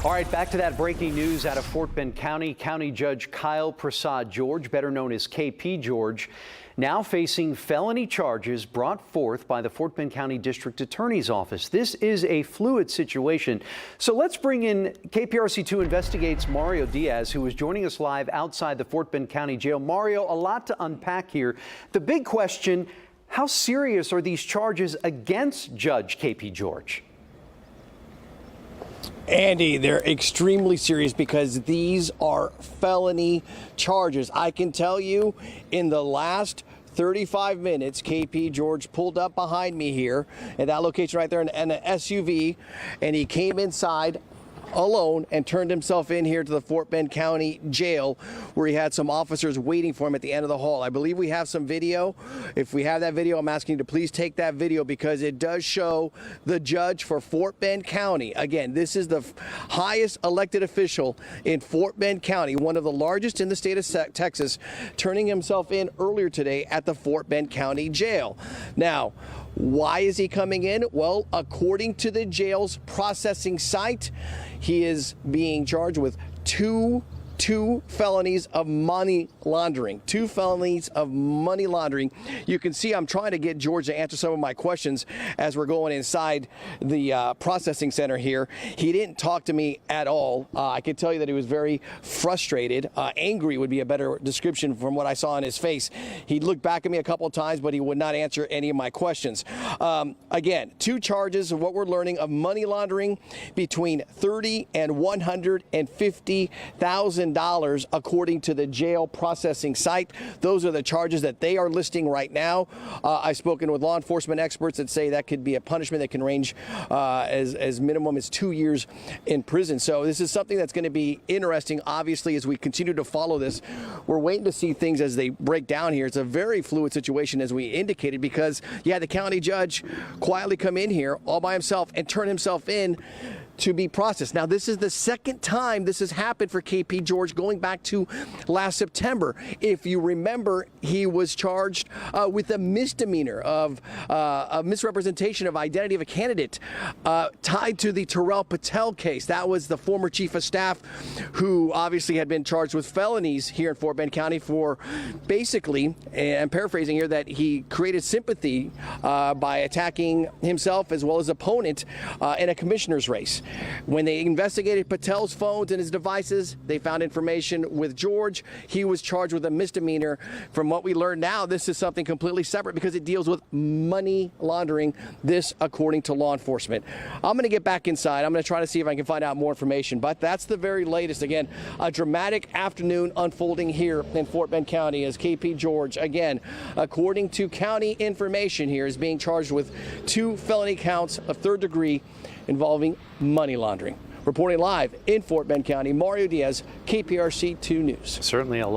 All right, back to that breaking news out of Fort Bend County. County Judge Kyle Prasad George, better known as KP George, now facing felony charges brought forth by the Fort Bend County District Attorney's Office. This is a fluid situation. So let's bring in KPRC2 Investigates Mario Diaz, who is joining us live outside the Fort Bend County Jail. Mario, a lot to unpack here. The big question, how serious are these charges against Judge KP George? Andy, they're extremely serious because these are felony charges. I can tell you in the last 35 minutes, KP George pulled up behind me here at that location right there in an SUV, and he came inside alone and turned himself in here to the Fort Bend County Jail, where he had some officers waiting for him at the end of the hall. I believe we have some video. If we have that video, I'm asking you to please take that video because it does show the judge for Fort Bend County. Again, this is the highest elected official in Fort Bend County, one of the largest in the state of Texas, turning himself in earlier today at the Fort Bend County Jail. Now, why is he coming in? Well, according to the jail's processing site, he is being charged with two felonies of money laundering. Two felonies of money laundering. You can see I'm trying to get George to answer some of my questions as we're going inside the processing center here. He didn't talk to me at all. I can tell you that he was very frustrated. Angry would be a better description from what I saw on his face. He looked back at me a couple of times, but he would not answer any of my questions. Again, two charges of what we're learning of money laundering between $30,000 and $150,000 according to the jail processing site. Those are the charges that they are listing right now. I've spoken with law enforcement experts that say that could be a punishment that can range as minimum as 2 years in prison. So this is something that's going to be interesting, obviously, as we continue to follow this. We're waiting to see things as they break down here. It's a very fluid situation, as we indicated, because you had the county judge quietly come in here all by himself and turn himself in to be processed. Now, this is the second time this has happened for KP George, going back to last September. If you remember, he was charged with a misdemeanor of a misrepresentation of identity of a candidate tied to the Terrell Patel case. That was the former chief of staff who obviously had been charged with felonies here in Fort Bend County for basically, and I'm paraphrasing here, that he created sympathy by attacking himself as well as opponent in a commissioner's race. When they investigated Patel's phones and his devices, they found information with George. He was charged with a misdemeanor. From what we learn now, this is something completely separate because it deals with money laundering, this according to law enforcement. I'm going to get back inside. I'm going to try to see if I can find out more information, but that's the very latest. Again, a dramatic afternoon unfolding here in Fort Bend County as KP George, again, according to county information here, is being charged with 2 felony counts of 3rd degree involving money laundering. Reporting live in Fort Bend County, Mario Diaz, KPRC 2 News. Certainly a lot.